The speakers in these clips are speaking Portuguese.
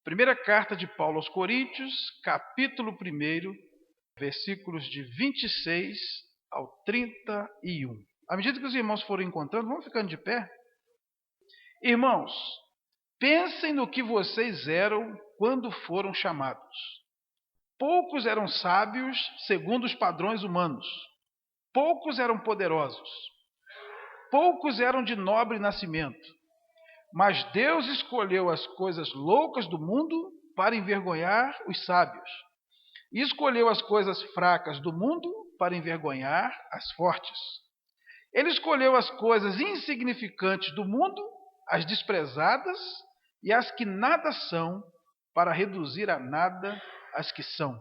Primeira carta de Paulo aos Coríntios, capítulo 1, versículos de 26 ao 31. À medida que os irmãos forem encontrando, vamos ficando de pé. Irmãos, pensem no que vocês eram quando foram chamados. Poucos eram sábios segundo os padrões humanos. Poucos eram poderosos. Poucos eram de nobre nascimento. Mas Deus escolheu as coisas loucas do mundo para envergonhar os sábios. E escolheu as coisas fracas do mundo para envergonhar as fortes. Ele escolheu as coisas insignificantes do mundo, as desprezadas e as que nada são, para reduzir a nada as que são.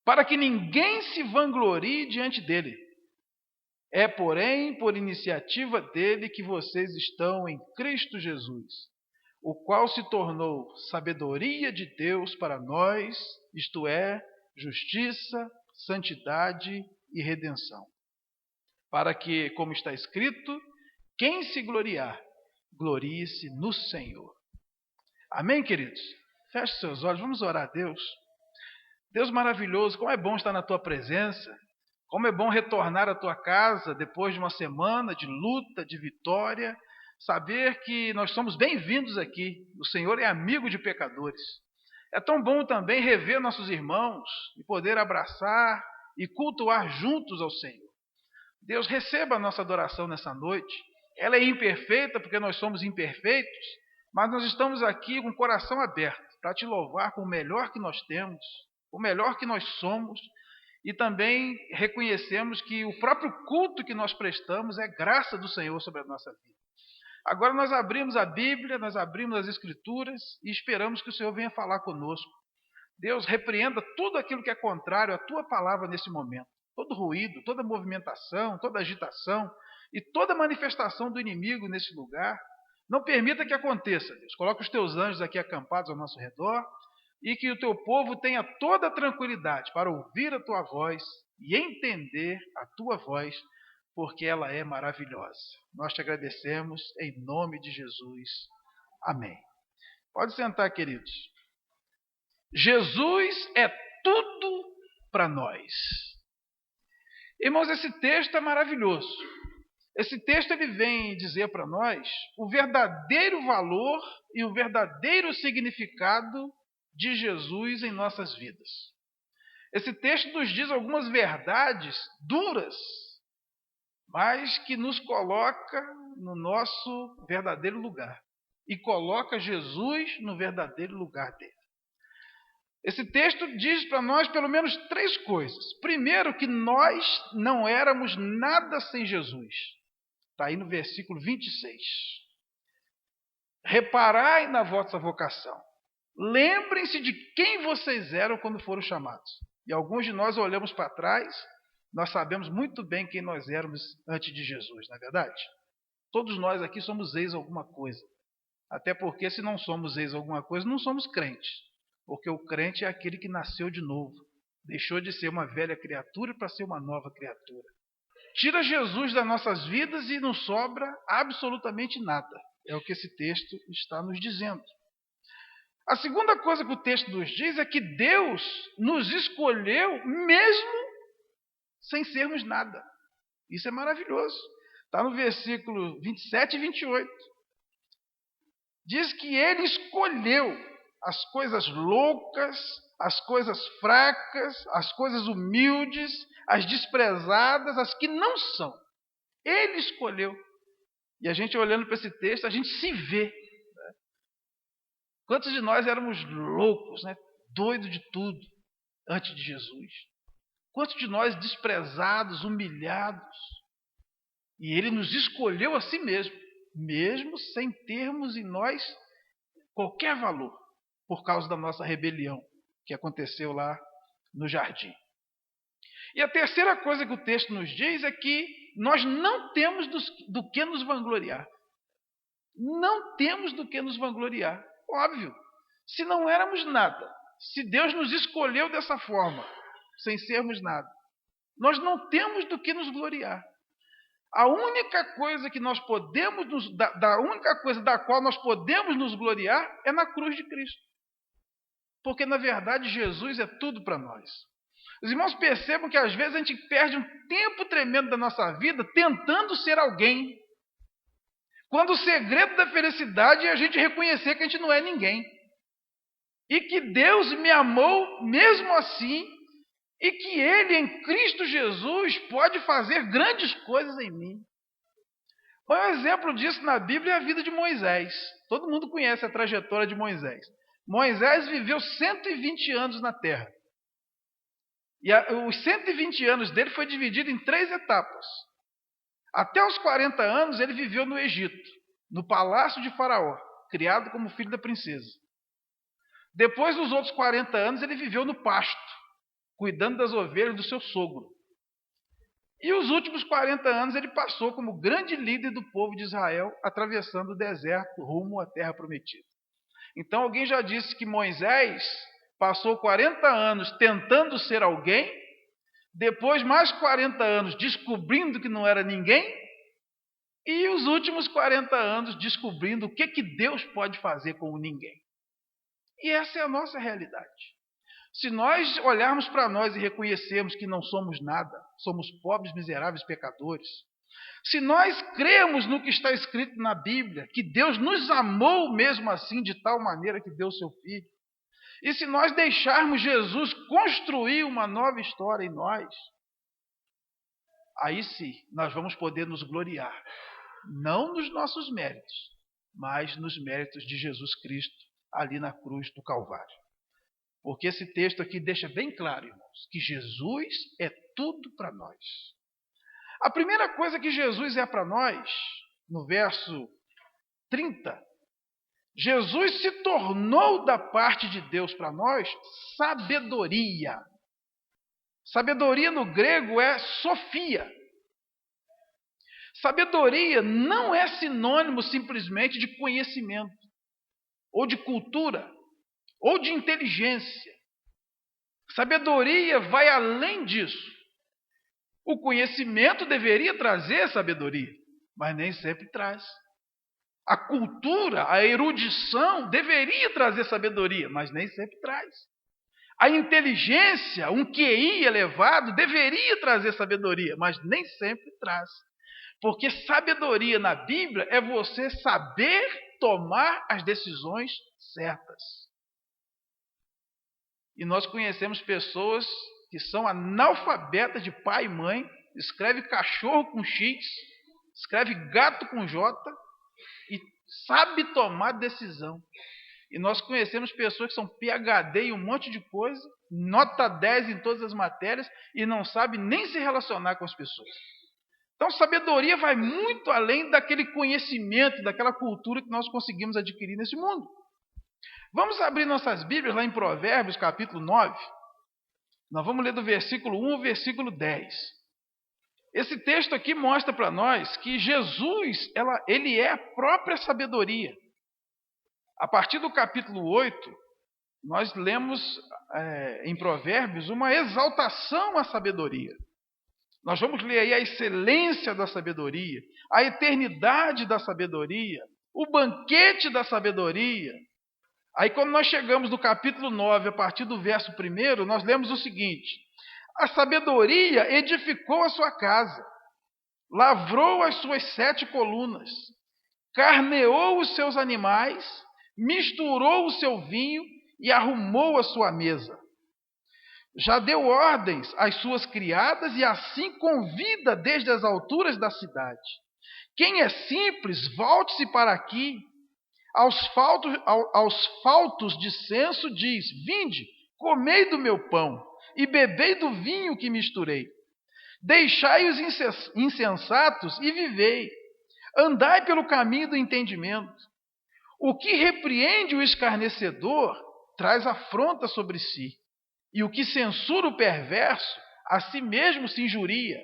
Para que ninguém se vanglorie diante dele. É, porém, por iniciativa dele que vocês estão em Cristo Jesus, o qual se tornou sabedoria de Deus para nós, isto é, justiça, santidade e redenção. Para que, como está escrito, quem se gloriar, glorie-se no Senhor. Amém, queridos? Feche seus olhos, vamos orar a Deus. Deus maravilhoso, como é bom estar na tua presença. Como é bom retornar à tua casa depois de uma semana de luta, de vitória, saber que nós somos bem-vindos aqui. O Senhor é amigo de pecadores. É tão bom também rever nossos irmãos e poder abraçar e cultuar juntos ao Senhor. Deus, receba a nossa adoração nessa noite. Ela é imperfeita porque nós somos imperfeitos, mas nós estamos aqui com o coração aberto para te louvar com o melhor que nós temos, o melhor que nós somos. E também reconhecemos que o próprio culto que nós prestamos é graça do Senhor sobre a nossa vida. Agora nós abrimos a Bíblia, nós abrimos as Escrituras e esperamos que o Senhor venha falar conosco. Deus, repreenda tudo aquilo que é contrário à tua palavra nesse momento. Todo ruído, toda movimentação, toda agitação e toda manifestação do inimigo nesse lugar. Não permita que aconteça, Deus. Coloca os teus anjos aqui acampados ao nosso redor. E que o teu povo tenha toda a tranquilidade para ouvir a tua voz e entender a tua voz, porque ela é maravilhosa. Nós te agradecemos em nome de Jesus. Amém. Pode sentar, queridos. Jesus é tudo para nós. Irmãos, esse texto é maravilhoso. Esse texto ele vem dizer para nós o verdadeiro valor e o verdadeiro significado de Jesus em nossas vidas. Esse texto nos diz algumas verdades duras, mas que nos coloca no nosso verdadeiro lugar e coloca Jesus no verdadeiro lugar dele. Esse texto diz para nós pelo menos três coisas. Primeiro, que nós não éramos nada sem Jesus. Está aí no versículo 26. Reparai na vossa vocação. Lembrem-se de quem vocês eram quando foram chamados. E alguns de nós olhamos para trás, nós sabemos muito bem quem nós éramos antes de Jesus, não é verdade? Todos nós aqui somos ex alguma coisa. Até porque se não somos ex alguma coisa, não somos crentes. Porque o crente é aquele que nasceu de novo. Deixou de ser uma velha criatura para ser uma nova criatura. Tira Jesus das nossas vidas e não sobra absolutamente nada. É o que esse texto está nos dizendo. A segunda coisa que o texto nos diz é que Deus nos escolheu mesmo sem sermos nada. Isso é maravilhoso. Está no versículo 27 e 28. Diz que Ele escolheu as coisas loucas, as coisas fracas, as coisas humildes, as desprezadas, as que não são. Ele escolheu. E a gente olhando para esse texto, a gente se vê. Quantos de nós éramos loucos, né? Doidos de tudo, antes de Jesus? Quantos de nós desprezados, humilhados? E Ele nos escolheu a si mesmo, mesmo sem termos em nós qualquer valor, por causa da nossa rebelião que aconteceu lá no jardim. E a terceira coisa que o texto nos diz é que nós não temos do que nos vangloriar. Não temos do que nos vangloriar. Óbvio, se não éramos nada, se Deus nos escolheu dessa forma, sem sermos nada, nós não temos do que nos gloriar. A única coisa que nós podemos, da única coisa da qual nós podemos nos gloriar é na cruz de Cristo. Porque, na verdade, Jesus é tudo para nós. Os irmãos percebam que, às vezes, a gente perde um tempo tremendo da nossa vida tentando ser alguém. Quando o segredo da felicidade é a gente reconhecer que a gente não é ninguém. E que Deus me amou mesmo assim, e que Ele, em Cristo Jesus, pode fazer grandes coisas em mim. Um exemplo disso na Bíblia é a vida de Moisés. Todo mundo conhece a trajetória de Moisés. Moisés viveu 120 anos na terra. E os 120 anos dele foi dividido em 3 etapas. Até os 40 anos ele viveu no Egito, no palácio de Faraó, criado como filho da princesa. Depois dos outros 40 anos ele viveu no pasto, cuidando das ovelhas do seu sogro. E os últimos 40 anos ele passou como grande líder do povo de Israel, atravessando o deserto rumo à terra prometida. Então alguém já disse que Moisés passou 40 anos tentando ser alguém, depois mais 40 anos descobrindo que não era ninguém, e os últimos 40 anos descobrindo o que Deus pode fazer com o ninguém. E essa é a nossa realidade. Se nós olharmos para nós e reconhecermos que não somos nada, somos pobres, miseráveis, pecadores, se nós cremos no que está escrito na Bíblia, que Deus nos amou mesmo assim, de tal maneira que deu seu Filho, e se nós deixarmos Jesus construir uma nova história em nós, aí sim, nós vamos poder nos gloriar, não nos nossos méritos, mas nos méritos de Jesus Cristo, ali na cruz do Calvário. Porque esse texto aqui deixa bem claro, irmãos, que Jesus é tudo para nós. A primeira coisa que Jesus é para nós, no verso 30, Jesus se tornou da parte de Deus para nós sabedoria. Sabedoria no grego é sofia. Sabedoria não é sinônimo simplesmente de conhecimento, ou de cultura, ou de inteligência. Sabedoria vai além disso. O conhecimento deveria trazer sabedoria, mas nem sempre traz. A cultura, a erudição deveria trazer sabedoria, mas nem sempre traz. A inteligência, um QI elevado, deveria trazer sabedoria, mas nem sempre traz. Porque sabedoria na Bíblia é você saber tomar as decisões certas. E nós conhecemos pessoas que são analfabetas de pai e mãe, escreve cachorro com X, escreve gato com J e sabe tomar decisão. E nós conhecemos pessoas que são PhD em um monte de coisa, nota 10 em todas as matérias e não sabe nem se relacionar com as pessoas. Então, sabedoria vai muito além daquele conhecimento, daquela cultura que nós conseguimos adquirir nesse mundo. Vamos abrir nossas Bíblias lá em Provérbios, capítulo 9. Nós vamos ler do versículo 1 ao versículo 10. Esse texto aqui mostra para nós que Jesus, ele é a própria sabedoria. A partir do capítulo 8, nós lemos em Provérbios uma exaltação à sabedoria. Nós vamos ler aí a excelência da sabedoria, a eternidade da sabedoria, o banquete da sabedoria. Aí quando nós chegamos no capítulo 9, a partir do verso 1, nós lemos o seguinte: a sabedoria edificou a sua casa, lavrou as suas 7 colunas, carneou os seus animais, misturou o seu vinho e arrumou a sua mesa. Já deu ordens às suas criadas e assim convida desde as alturas da cidade. Quem é simples, volte-se para aqui. Aos faltos de senso diz: vinde, comei do meu pão e bebei do vinho que misturei. Deixai os insensatos e vivei. Andai pelo caminho do entendimento. O que repreende o escarnecedor traz afronta sobre si, e o que censura o perverso a si mesmo se injuria.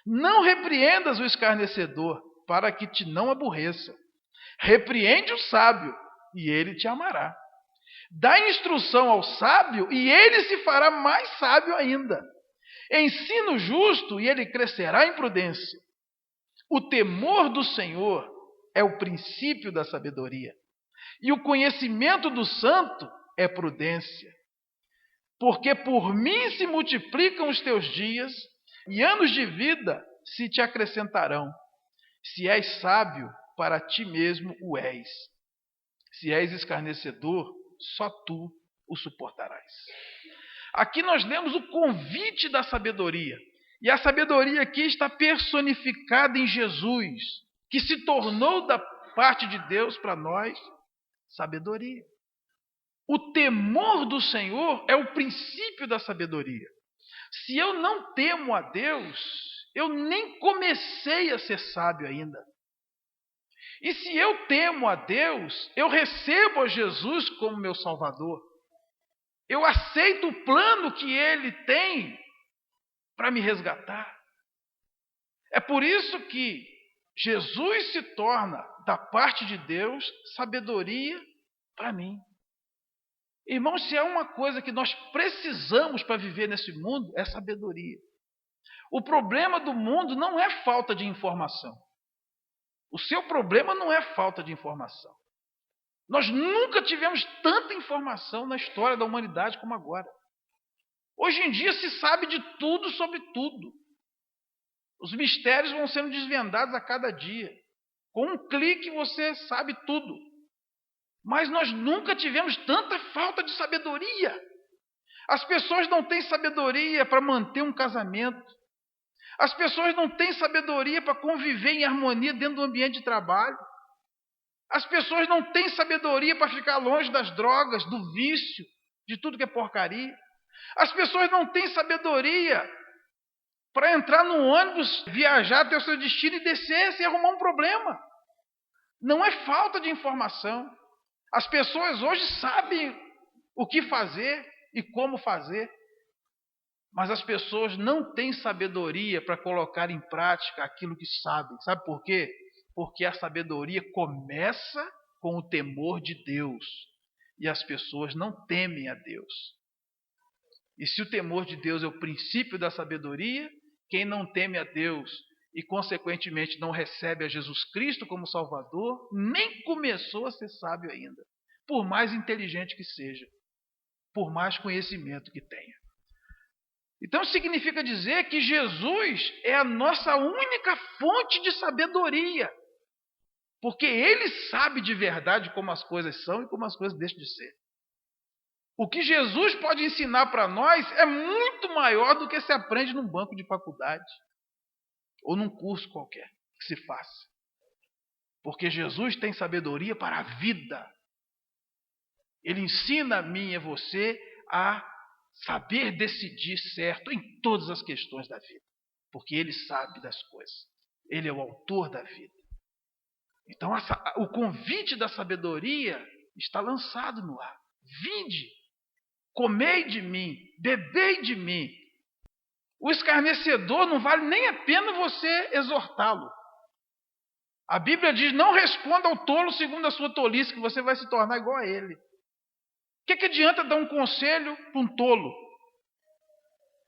Não repreendas o escarnecedor, para que te não aborreça. Repreende o sábio, e ele te amará. Dá instrução ao sábio, e ele se fará mais sábio ainda. Ensina o justo, e ele crescerá em prudência. O temor do Senhor é o princípio da sabedoria, e o conhecimento do santo é prudência. Porque por mim se multiplicam os teus dias, e anos de vida se te acrescentarão. Se és sábio, para ti mesmo o és. Se és escarnecedor, só tu o suportarás. Aqui nós lemos o convite da sabedoria. E a sabedoria aqui está personificada em Jesus, que se tornou da parte de Deus para nós sabedoria. O temor do Senhor é o princípio da sabedoria. Se eu não temo a Deus, eu nem comecei a ser sábio ainda. E se eu temo a Deus, eu recebo a Jesus como meu Salvador. Eu aceito o plano que Ele tem para me resgatar. É por isso que Jesus se torna, da parte de Deus, sabedoria para mim. Irmãos, se há uma coisa que nós precisamos para viver nesse mundo, é sabedoria. O problema do mundo não é falta de informação. O seu problema não é falta de informação. Nós nunca tivemos tanta informação na história da humanidade como agora. Hoje em dia se sabe de tudo sobre tudo. Os mistérios vão sendo desvendados a cada dia. Com um clique você sabe tudo. Mas nós nunca tivemos tanta falta de sabedoria. As pessoas não têm sabedoria para manter um casamento. As pessoas não têm sabedoria para conviver em harmonia dentro do ambiente de trabalho. As pessoas não têm sabedoria para ficar longe das drogas, do vício, de tudo que é porcaria. As pessoas não têm sabedoria para entrar no ônibus, viajar até o seu destino e descer sem arrumar um problema. Não é falta de informação. As pessoas hoje sabem o que fazer e como fazer, mas as pessoas não têm sabedoria para colocar em prática aquilo que sabem. Sabe por quê? Porque a sabedoria começa com o temor de Deus, e as pessoas não temem a Deus. E se o temor de Deus é o princípio da sabedoria, quem não teme a Deus e, consequentemente, não recebe a Jesus Cristo como Salvador, nem começou a ser sábio ainda, por mais inteligente que seja, por mais conhecimento que tenha. Então significa dizer que Jesus é a nossa única fonte de sabedoria, porque Ele sabe de verdade como as coisas são e como as coisas deixam de ser. O que Jesus pode ensinar para nós é muito maior do que se aprende num banco de faculdade ou num curso qualquer que se faça. Porque Jesus tem sabedoria para a vida. Ele ensina a mim e a você a saber decidir certo em todas as questões da vida. Porque Ele sabe das coisas. Ele é o autor da vida. Então o convite da sabedoria está lançado no ar. Vinde, comei de mim, bebei de mim. O escarnecedor não vale nem a pena você exortá-lo. A Bíblia diz, não responda ao tolo segundo a sua tolice, que você vai se tornar igual a ele. O que adianta dar um conselho para um tolo?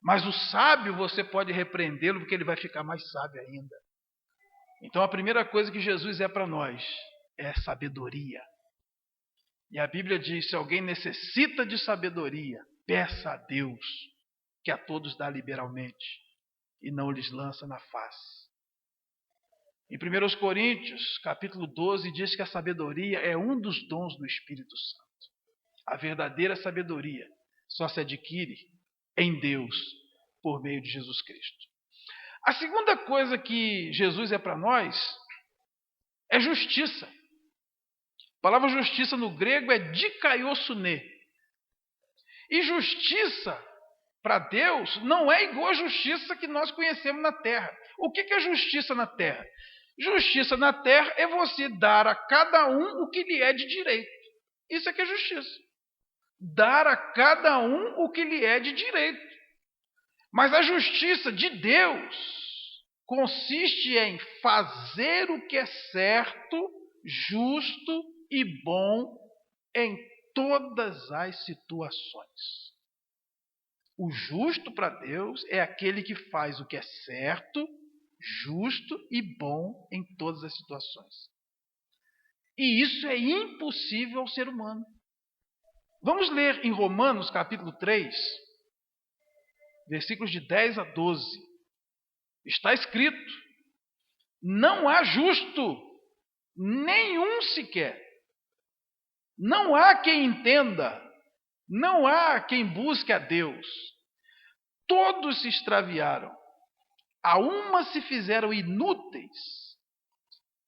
Mas o sábio você pode repreendê-lo, porque ele vai ficar mais sábio ainda. Então a primeira coisa que Jesus é para nós é sabedoria. E a Bíblia diz, se alguém necessita de sabedoria, peça a Deus, que a todos dá liberalmente, e não lhes lança na face. Em 1 Coríntios, capítulo 12, diz que a sabedoria é um dos dons do Espírito Santo. A verdadeira sabedoria só se adquire em Deus, por meio de Jesus Cristo. A segunda coisa que Jesus é para nós é justiça. A palavra justiça no grego é dikaiosune. E justiça para Deus não é igual à justiça que nós conhecemos na terra. O que é justiça na terra? Justiça na terra é você dar a cada um o que lhe é de direito. Isso é que é justiça. Dar a cada um o que lhe é de direito. Mas a justiça de Deus consiste em fazer o que é certo, justo e bom em todas as situações. O justo para Deus é aquele que faz o que é certo, justo e bom em todas as situações. E isso é impossível ao ser humano. Vamos ler em Romanos capítulo 3, versículos de 10 a 12. Está escrito: não há justo, nenhum sequer. Não há quem entenda, não há quem busque a Deus. Todos se extraviaram, a uma se fizeram inúteis.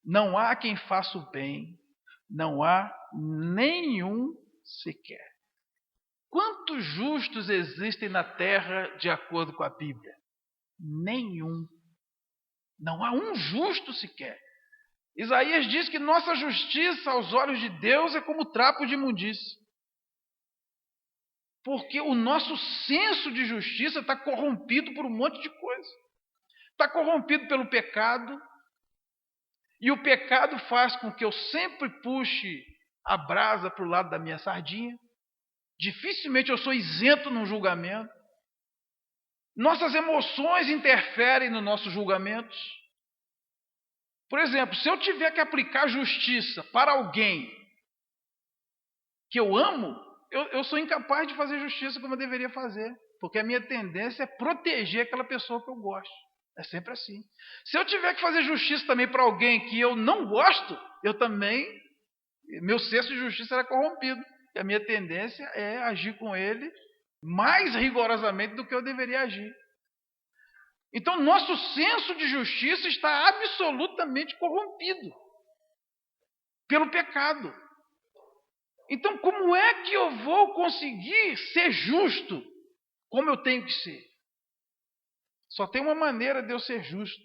Não há quem faça o bem, não há nenhum sequer. Quantos justos existem na terra de acordo com a Bíblia? Nenhum. Não há um justo sequer. Isaías diz que nossa justiça aos olhos de Deus é como trapo de imundície. Porque o nosso senso de justiça está corrompido por um monte de coisa. Está corrompido pelo pecado. E o pecado faz com que eu sempre puxe a brasa para o lado da minha sardinha. Dificilmente eu sou isento num julgamento. Nossas emoções interferem nos nossos julgamentos. Por exemplo, se eu tiver que aplicar justiça para alguém que eu amo, eu sou incapaz de fazer justiça como eu deveria fazer. Porque a minha tendência é proteger aquela pessoa que eu gosto. É sempre assim. Se eu tiver que fazer justiça também para alguém que eu não gosto, meu senso de justiça será corrompido. E a minha tendência é agir com ele mais rigorosamente do que eu deveria agir. Então, nosso senso de justiça está absolutamente corrompido pelo pecado. Então, como é que eu vou conseguir ser justo como eu tenho que ser? Só tem uma maneira de eu ser justo.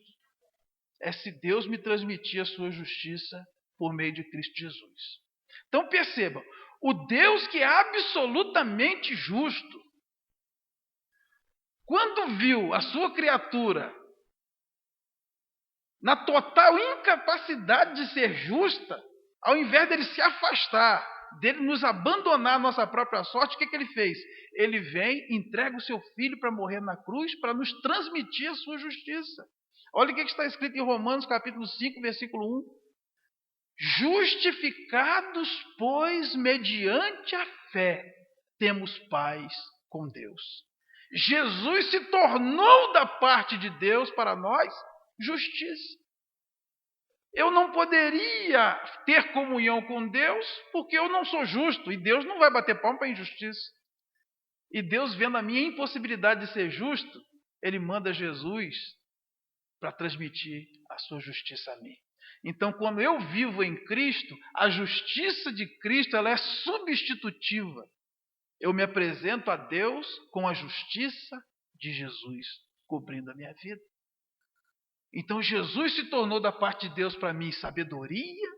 É se Deus me transmitir a sua justiça por meio de Cristo Jesus. Então percebam, o Deus que é absolutamente justo, quando viu a sua criatura na total incapacidade de ser justa, ao invés dele se afastar, dele nos abandonar a nossa própria sorte, o que ele fez? Ele vem, entrega o seu filho para morrer na cruz, para nos transmitir a sua justiça. Olha o que está escrito em Romanos capítulo 5, versículo 1. Justificados, pois, mediante a fé, temos paz com Deus. Jesus se tornou da parte de Deus para nós justiça. Eu não poderia ter comunhão com Deus porque eu não sou justo. E Deus não vai bater palma para a injustiça. E Deus, vendo a minha impossibilidade de ser justo, Ele manda Jesus para transmitir a sua justiça a mim. Então, quando eu vivo em Cristo, a justiça de Cristo ela é substitutiva. Eu me apresento a Deus com a justiça de Jesus cobrindo a minha vida. Então, Jesus se tornou da parte de Deus para mim sabedoria.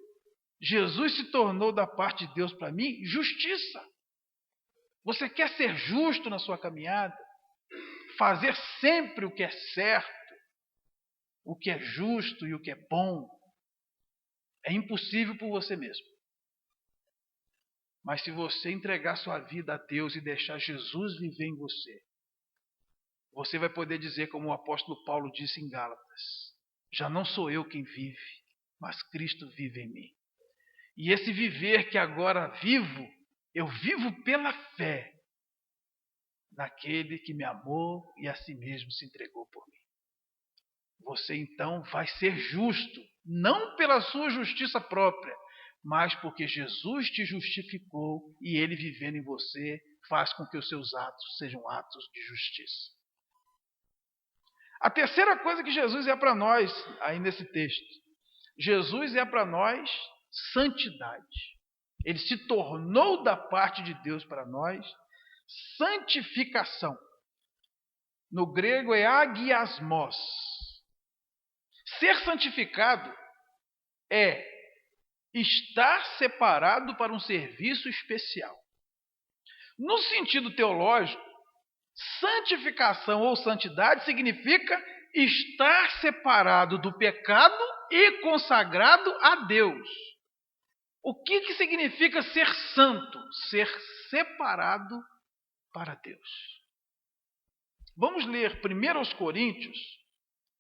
Jesus se tornou da parte de Deus para mim justiça. Você quer ser justo na sua caminhada? Fazer sempre o que é certo, o que é justo e o que é bom. É impossível por você mesmo. Mas se você entregar sua vida a Deus e deixar Jesus viver em você, você vai poder dizer como o apóstolo Paulo disse em Gálatas: já não sou eu quem vive, mas Cristo vive em mim. E esse viver que agora vivo, eu vivo pela fé naquele que me amou e a si mesmo se entregou por mim. Você então vai ser justo, não pela sua justiça própria, mas porque Jesus te justificou e Ele vivendo em você faz com que os seus atos sejam atos de justiça. A terceira coisa que Jesus é para nós, aí nesse texto, Jesus é para nós santidade. Ele se tornou da parte de Deus para nós santificação. No grego é agiasmos. Ser santificado é estar separado para um serviço especial. No sentido teológico, santificação ou santidade significa estar separado do pecado e consagrado a Deus. O que significa ser santo? Ser separado para Deus. Vamos ler 1 Coríntios,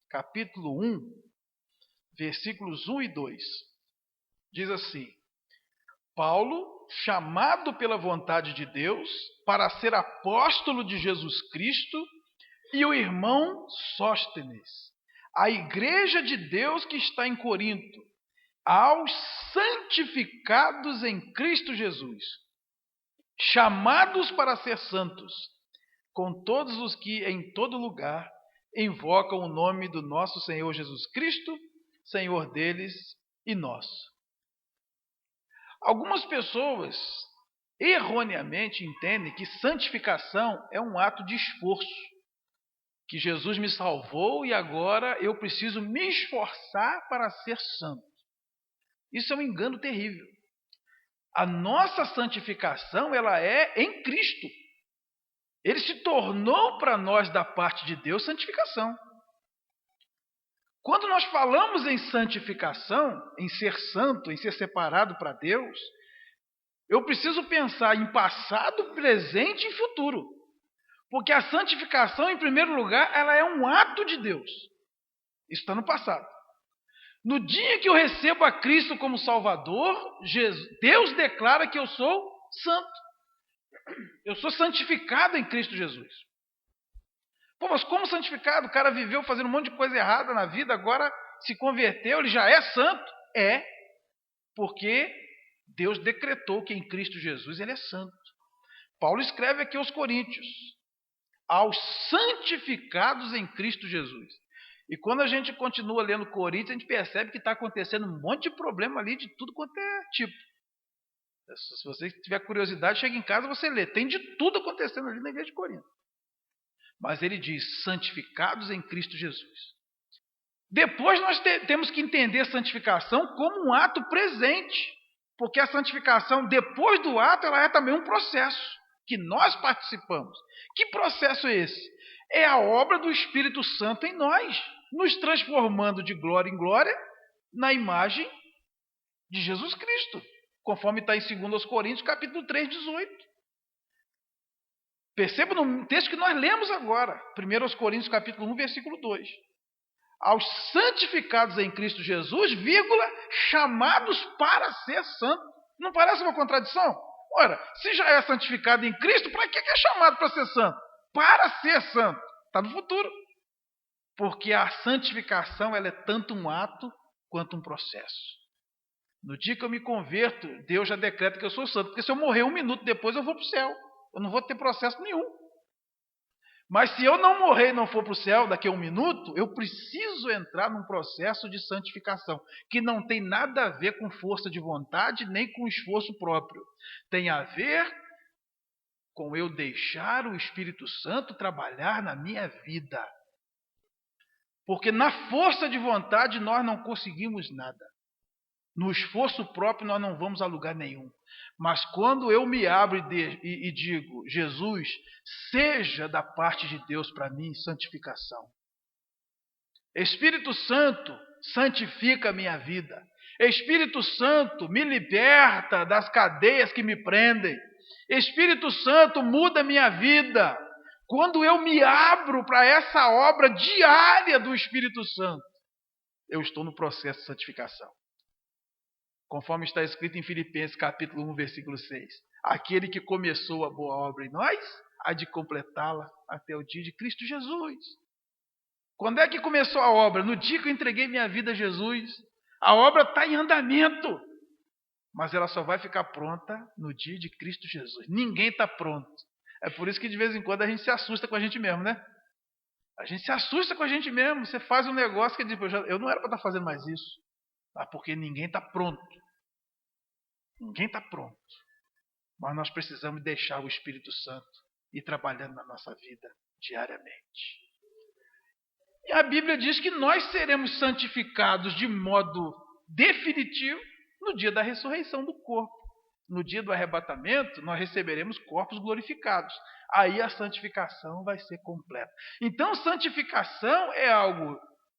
capítulo 1, versículos 1 e 2. Diz assim: Paulo, chamado pela vontade de Deus para ser apóstolo de Jesus Cristo, e o irmão Sóstenes, a igreja de Deus que está em Corinto, aos santificados em Cristo Jesus, chamados para ser santos, com todos os que em todo lugar invocam o nome do nosso Senhor Jesus Cristo, Senhor deles e nosso. Algumas pessoas erroneamente entendem que santificação é um ato de esforço, que Jesus me salvou e agora eu preciso me esforçar para ser santo. Isso é um engano terrível. A nossa santificação, ela é em Cristo. Ele se tornou para nós, da parte de Deus, santificação. Quando nós falamos em santificação, em ser santo, em ser separado para Deus, eu preciso pensar em passado, presente e futuro. Porque a santificação, em primeiro lugar, ela é um ato de Deus. Isso está no passado. No dia que eu recebo a Cristo como Salvador, Deus declara que eu sou santo. Eu sou santificado em Cristo Jesus. Pô, mas como santificado? O cara viveu fazendo um monte de coisa errada na vida, agora se converteu, ele já é santo? É, porque Deus decretou que em Cristo Jesus ele é santo. Paulo escreve aqui aos Coríntios, aos santificados em Cristo Jesus. E quando a gente continua lendo Coríntios, a gente percebe que está acontecendo um monte de problema ali, de tudo quanto é tipo. Se você tiver curiosidade, chega em casa e você lê. Tem de tudo acontecendo ali na igreja de Corinto. Mas ele diz, santificados em Cristo Jesus. Depois nós temos que entender a santificação como um ato presente. Porque a santificação, depois do ato, ela é também um processo que nós participamos. Que processo é esse? É a obra do Espírito Santo em nós, nos transformando de glória em glória na imagem de Jesus Cristo, conforme está em 2 Coríntios, capítulo 3, 18. Perceba no texto que nós lemos agora, 1 Coríntios, capítulo 1, versículo 2. Aos santificados em Cristo Jesus, vírgula, chamados para ser santo. Não parece uma contradição? Ora, se já é santificado em Cristo, para que é chamado para ser santo? Para ser santo. Está no futuro. Porque a santificação ela é tanto um ato quanto um processo. No dia que eu me converto, Deus já decreta que eu sou santo. Porque se eu morrer 1 minuto depois, eu vou para o céu. Eu não vou ter processo nenhum. Mas se eu não morrer e não for para o céu daqui a 1 minuto, eu preciso entrar num processo de santificação, que não tem nada a ver com força de vontade, nem com esforço próprio. Tem a ver com eu deixar o Espírito Santo trabalhar na minha vida. Porque na força de vontade nós não conseguimos nada. No esforço próprio nós não vamos a lugar nenhum. Mas quando eu me abro e digo, Jesus, seja da parte de Deus para mim santificação. Espírito Santo, santifica a minha vida. Espírito Santo, me liberta das cadeias que me prendem. Espírito Santo, muda a minha vida. Quando eu me abro para essa obra diária do Espírito Santo, eu estou no processo de santificação. Conforme está escrito em Filipenses capítulo 1, versículo 6. Aquele que começou a boa obra em nós, há de completá-la até o dia de Cristo Jesus. Quando é que começou a obra? No dia que eu entreguei minha vida a Jesus. A obra está em andamento. Mas ela só vai ficar pronta no dia de Cristo Jesus. Ninguém está pronto. É por isso que de vez em quando a gente se assusta com a gente mesmo, né? A gente se assusta com a gente mesmo. Você faz um negócio que diz, eu não era para estar fazendo mais isso. Porque ninguém está pronto. Ninguém está pronto. Mas nós precisamos deixar o Espírito Santo ir trabalhando na nossa vida diariamente. E a Bíblia diz que nós seremos santificados de modo definitivo no dia da ressurreição do corpo. No dia do arrebatamento, nós receberemos corpos glorificados. Aí a santificação vai ser completa. Então, santificação é algo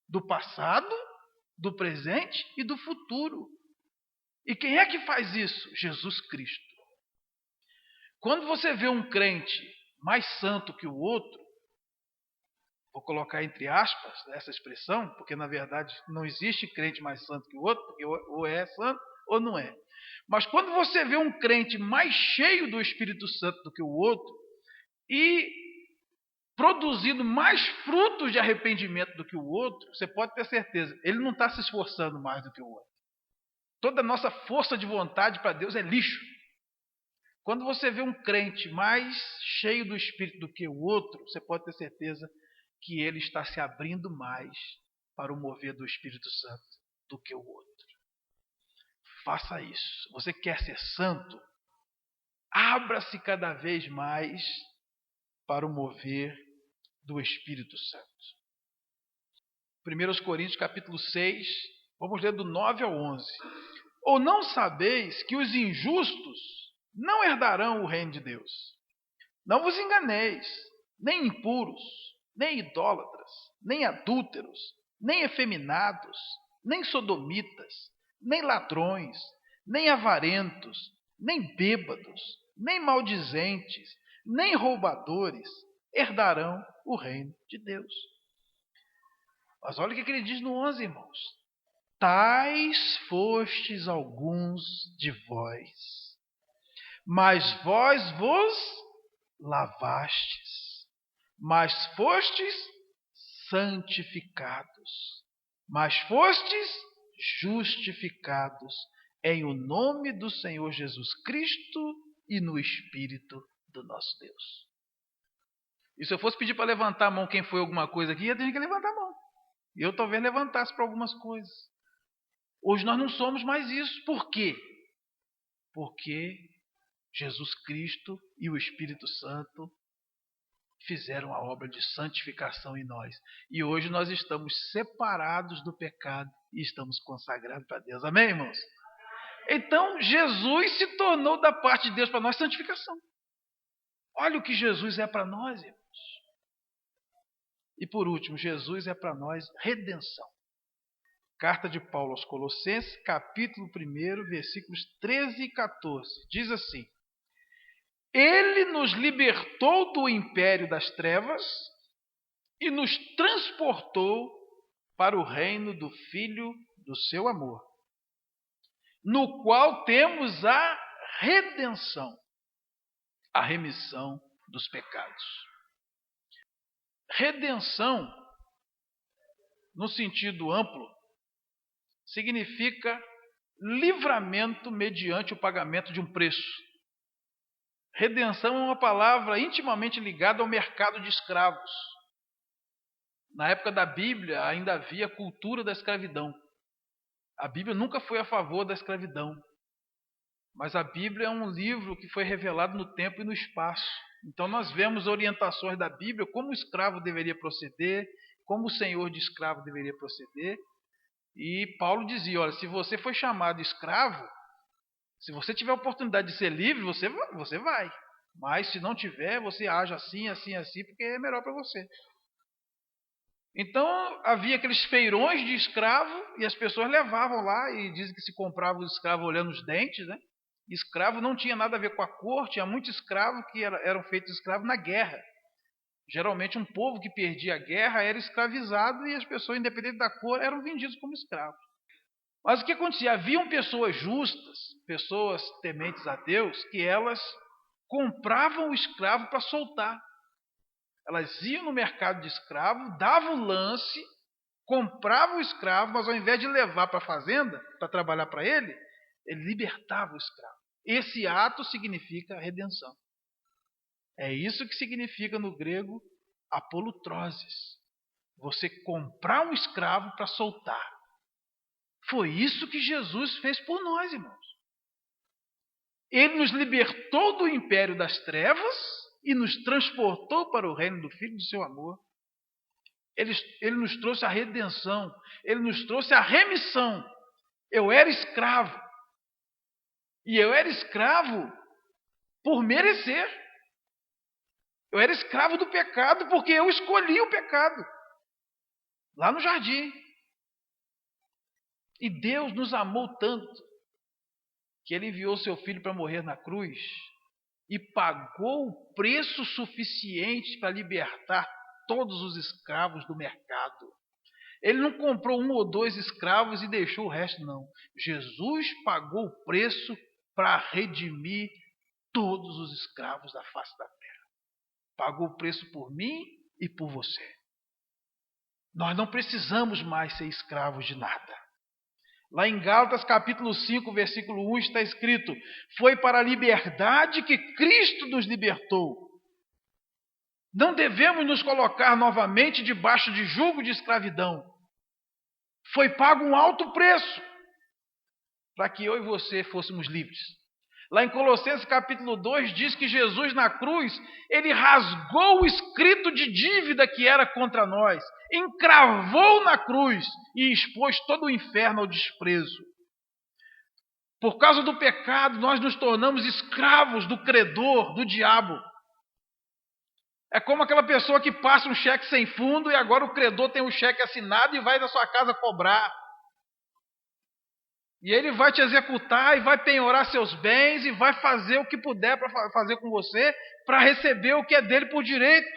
do passado, do presente e do futuro. E quem é que faz isso? Jesus Cristo. Quando você vê um crente mais santo que o outro, vou colocar entre aspas essa expressão, porque na verdade não existe crente mais santo que o outro, porque ou é santo ou não é? Mas quando você vê um crente mais cheio do Espírito Santo do que o outro e produzindo mais frutos de arrependimento do que o outro, você pode ter certeza, ele não está se esforçando mais do que o outro. Toda a nossa força de vontade para Deus é lixo. Quando você vê um crente mais cheio do Espírito do que o outro, você pode ter certeza que ele está se abrindo mais para o mover do Espírito Santo do que o outro. Faça isso. Você quer ser santo? Abra-se cada vez mais para o mover do Espírito Santo. 1 Coríntios capítulo 6, vamos ler do 9 ao 11. Ou não sabeis que os injustos não herdarão o reino de Deus? Não vos enganeis, nem impuros, nem idólatras, nem adúlteros, nem efeminados, nem sodomitas, nem ladrões, nem avarentos, nem bêbados, nem maldizentes, nem roubadores herdarão o reino de Deus. Mas olha o que ele diz no 11, irmãos. Tais fostes alguns de vós, mas vós vos lavastes, mas fostes santificados, mas fostes justificados em o nome do Senhor Jesus Cristo e no Espírito do nosso Deus. E se eu fosse pedir para levantar a mão quem foi alguma coisa aqui, ia ter que levantar a mão. E eu talvez levantasse para algumas coisas. Hoje nós não somos mais isso. Por quê? Porque Jesus Cristo e o Espírito Santo fizeram a obra de santificação em nós. E hoje nós estamos separados do pecado e estamos consagrados para Deus. Amém, irmãos? Então, Jesus se tornou da parte de Deus para nós santificação. Olha o que Jesus é para nós, irmãos. E por último, Jesus é para nós redenção. Carta de Paulo aos Colossenses, capítulo 1, versículos 13 e 14. Diz assim: Ele nos libertou do império das trevas e nos transportou para o reino do Filho do seu amor, no qual temos a redenção, a remissão dos pecados. Redenção, no sentido amplo, significa livramento mediante o pagamento de um preço. Redenção é uma palavra intimamente ligada ao mercado de escravos. Na época da Bíblia ainda havia cultura da escravidão. A Bíblia nunca foi a favor da escravidão. Mas a Bíblia é um livro que foi revelado no tempo e no espaço. Então nós vemos orientações da Bíblia, como o escravo deveria proceder, como o senhor de escravo deveria proceder. E Paulo dizia, olha, se você foi chamado escravo, se você tiver a oportunidade de ser livre, você vai. Mas se não tiver, você age assim, assim, assim, porque é melhor para você. Então havia aqueles feirões de escravo e as pessoas levavam lá e dizem que se comprava o escravo olhando os dentes, né? Escravo não tinha nada a ver com a cor, tinha muito escravo que eram feitos escravos na guerra. Geralmente um povo que perdia a guerra era escravizado e as pessoas, independente da cor, eram vendidas como escravos. Mas o que acontecia? Haviam pessoas justas, pessoas tementes a Deus, que elas compravam o escravo para soltar. Elas iam no mercado de escravo, davam o lance, compravam o escravo, mas ao invés de levar para a fazenda, para trabalhar para ele libertava o escravo. Esse ato significa redenção. É isso que significa no grego apolutroses. Você comprar um escravo para soltar. Foi isso que Jesus fez por nós, irmãos. Ele nos libertou do império das trevas e nos transportou para o reino do Filho do seu amor. Ele nos trouxe a redenção. Ele nos trouxe a remissão. Eu era escravo. E eu era escravo por merecer. Eu era escravo do pecado porque eu escolhi o pecado. Lá no jardim. E Deus nos amou tanto que Ele enviou seu Filho para morrer na cruz e pagou o preço suficiente para libertar todos os escravos do mercado. Ele não comprou 1 ou 2 escravos e deixou o resto, não. Jesus pagou o preço para redimir todos os escravos da face da terra. Pagou o preço por mim e por você. Nós não precisamos mais ser escravos de nada. Lá em Gálatas capítulo 5, versículo 1 está escrito: foi para a liberdade que Cristo nos libertou. Não devemos nos colocar novamente debaixo de jugo de escravidão. Foi pago um alto preço para que eu e você fôssemos livres. Lá em Colossenses capítulo 2 diz que Jesus na cruz, ele rasgou o escrito de dívida que era contra nós, encravou na cruz e expôs todo o inferno ao desprezo. Por causa do pecado, nós nos tornamos escravos do credor, do diabo. É como aquela pessoa que passa um cheque sem fundo e agora o credor tem o cheque assinado e vai na sua casa cobrar. E ele vai te executar e vai penhorar seus bens e vai fazer o que puder para fazer com você para receber o que é dele por direito.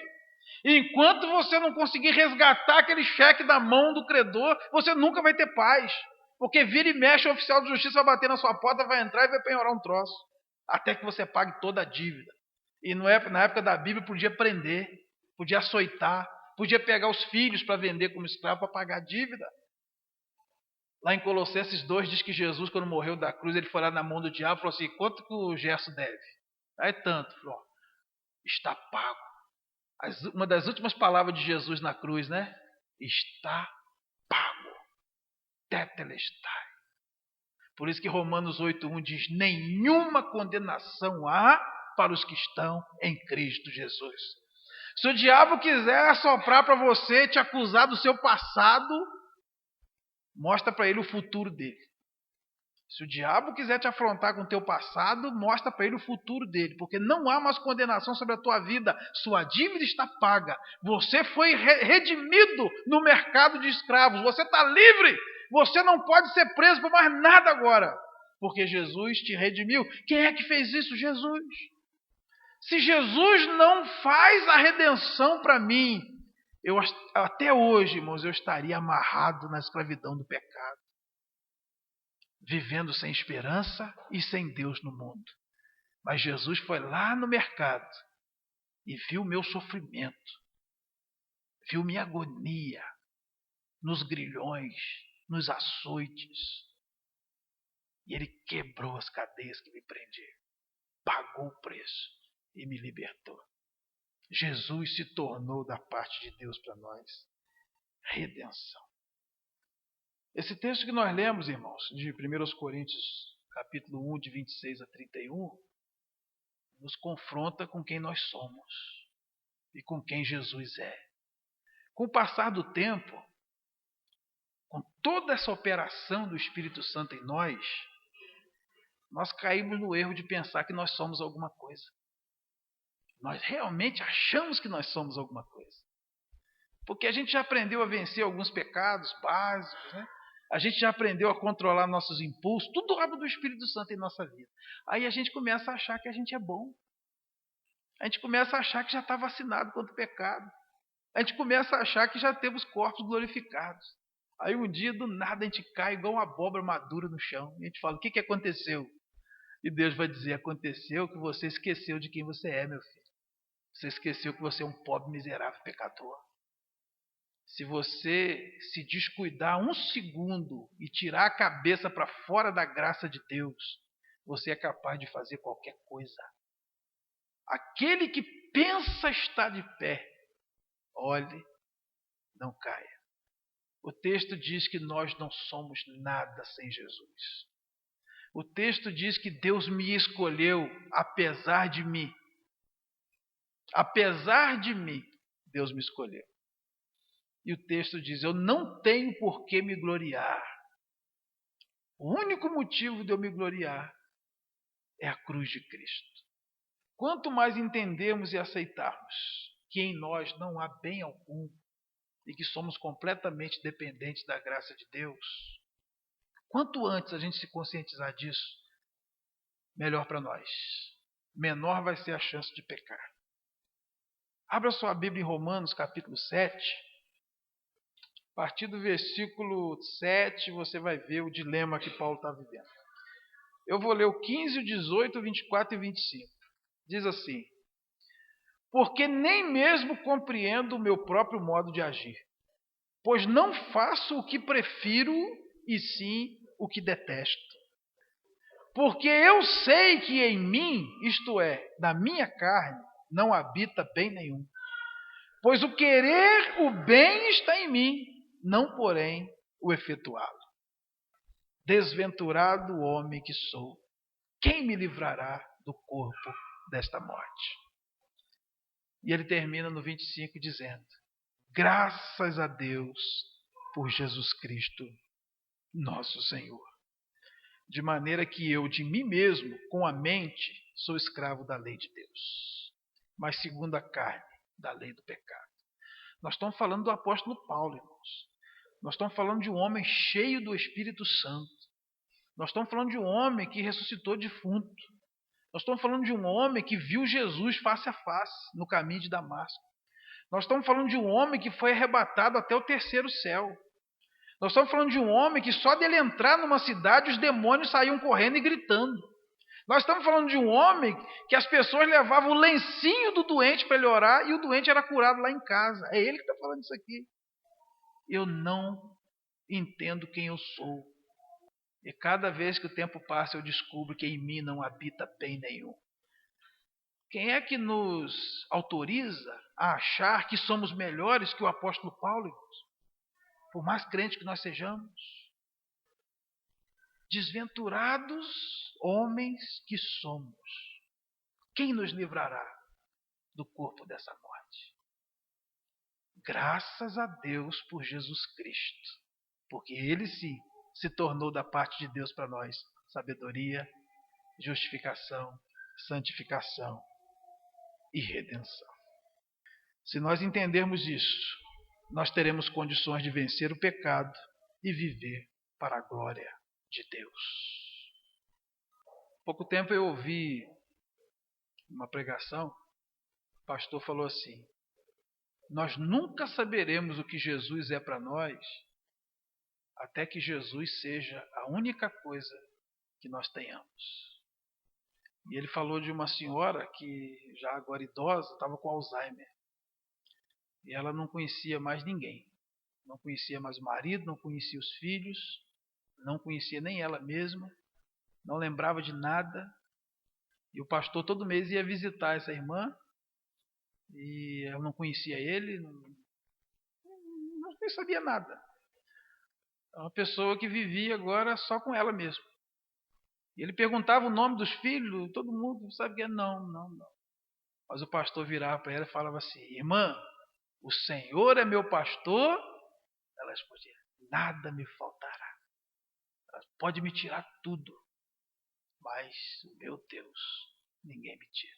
E enquanto você não conseguir resgatar aquele cheque da mão do credor, você nunca vai ter paz. Porque vira e mexe, o oficial de justiça vai bater na sua porta, vai entrar e vai penhorar um troço. Até que você pague toda a dívida. E na época da Bíblia podia prender, podia açoitar, podia pegar os filhos para vender como escravo para pagar a dívida. Lá em Colossenses 2 diz que Jesus, quando morreu da cruz, ele foi lá na mão do diabo e falou assim: quanto que o Gerson deve? Aí tanto. Falou: está pago. Uma das últimas palavras de Jesus na cruz, né? Está pago. Tetelestai. Por isso que Romanos 8:1 diz: nenhuma condenação há para os que estão em Cristo Jesus. Se o diabo quiser assoprar para você, te acusar do seu passado, mostra para ele o futuro dele. Se o diabo quiser te afrontar com o teu passado, mostra para ele o futuro dele. Porque não há mais condenação sobre a tua vida. Sua dívida está paga. Você foi redimido no mercado de escravos. Você está livre. Você não pode ser preso por mais nada agora. Porque Jesus te redimiu. Quem é que fez isso? Jesus. Se Jesus não faz a redenção para mim, até hoje, irmãos, eu estaria amarrado na escravidão do pecado, vivendo sem esperança e sem Deus no mundo. Mas Jesus foi lá no mercado e viu meu sofrimento, viu minha agonia nos grilhões, nos açoites, e ele quebrou as cadeias que me prendiam, pagou o preço e me libertou. Jesus se tornou da parte de Deus para nós redenção. Esse texto que nós lemos, irmãos, de 1 Coríntios, capítulo 1, de 26 a 31, nos confronta com quem nós somos e com quem Jesus é. Com o passar do tempo, com toda essa operação do Espírito Santo em nós caímos no erro de pensar que nós somos alguma coisa. Nós realmente achamos que nós somos alguma coisa. Porque a gente já aprendeu a vencer alguns pecados básicos, né? A gente já aprendeu a controlar nossos impulsos, tudo obra do Espírito Santo em nossa vida. Aí a gente começa a achar que a gente é bom. A gente começa a achar que já está vacinado contra o pecado. A gente começa a achar que já temos corpos glorificados. Aí um dia, do nada, a gente cai igual uma abóbora madura no chão. E a gente fala: o que aconteceu? E Deus vai dizer: aconteceu que você esqueceu de quem você é, meu filho. Você esqueceu que você é um pobre, miserável pecador. Se você se descuidar um segundo e tirar a cabeça para fora da graça de Deus, você é capaz de fazer qualquer coisa. Aquele que pensa estar de pé, olhe, não caia. O texto diz que nós não somos nada sem Jesus. O texto diz que Deus me escolheu apesar de mim. Apesar de mim, Deus me escolheu. E o texto diz: eu não tenho por que me gloriar. O único motivo de eu me gloriar é a cruz de Cristo. Quanto mais entendemos e aceitarmos que em nós não há bem algum e que somos completamente dependentes da graça de Deus, quanto antes a gente se conscientizar disso, melhor para nós. Menor vai ser a chance de pecar. Abra sua Bíblia em Romanos capítulo 7. partir do versículo 7, você vai ver o dilema que Paulo está vivendo. Eu vou ler o 15, o 18, o 24 e 25. Diz assim: porque nem mesmo compreendo o meu próprio modo de agir, pois não faço o que prefiro, e sim o que detesto. Porque eu sei que em mim, isto é, na minha carne, não habita bem nenhum. Pois o querer o bem está em mim, não porém o efetuá-lo. Desventurado homem que sou, quem me livrará do corpo desta morte? E ele termina no 25 dizendo: graças a Deus por Jesus Cristo, nosso Senhor. De maneira que eu, de mim mesmo, com a mente, sou escravo da lei de Deus, mas segundo a carne, da lei do pecado. Nós estamos falando do apóstolo Paulo, irmãos. Nós estamos falando de um homem cheio do Espírito Santo. Nós estamos falando de um homem que ressuscitou defunto. Nós estamos falando de um homem que viu Jesus face a face no caminho de Damasco. Nós estamos falando de um homem que foi arrebatado até o terceiro céu. Nós estamos falando de um homem que só dele entrar numa cidade os demônios saíam correndo e gritando. Nós estamos falando de um homem que as pessoas levavam o lencinho do doente para ele orar e o doente era curado lá em casa. É ele que está falando isso aqui. Eu não entendo quem eu sou. E cada vez que o tempo passa eu descubro que em mim não habita bem nenhum. Quem é que nos autoriza a achar que somos melhores que o apóstolo Paulo, irmãos? Por mais crente que nós sejamos. Desventurados homens que somos, quem nos livrará do corpo dessa morte? Graças a Deus por Jesus Cristo, porque Ele se tornou da parte de Deus para nós sabedoria, justificação, santificação e redenção. Se nós entendermos isso, nós teremos condições de vencer o pecado e viver para a glória de Deus. Há pouco tempo eu ouvi uma pregação, o pastor falou assim: nós nunca saberemos o que Jesus é para nós até que Jesus seja a única coisa que nós tenhamos. E ele falou de uma senhora que, já agora idosa, estava com Alzheimer. E ela não conhecia mais ninguém. Não conhecia mais o marido, não conhecia os filhos, não conhecia nem ela mesma, não lembrava de nada. E o pastor todo mês ia visitar essa irmã, e ela não conhecia ele, não sabia nada. É uma pessoa que vivia agora só com ela mesma. E ele perguntava o nome dos filhos, todo mundo sabe que é não. Mas o pastor virava para ela e falava assim: irmã, o Senhor é meu pastor. Ela respondia: nada me faltará. Ela pode me tirar tudo, mas o meu Deus ninguém me tira.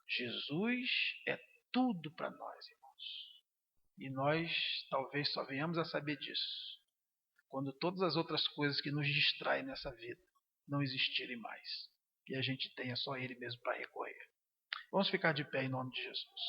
Jesus é tudo para nós, irmãos. E nós talvez só venhamos a saber disso quando todas as outras coisas que nos distraem nessa vida não existirem mais. E a gente tenha só Ele mesmo para recorrer. Vamos ficar de pé em nome de Jesus.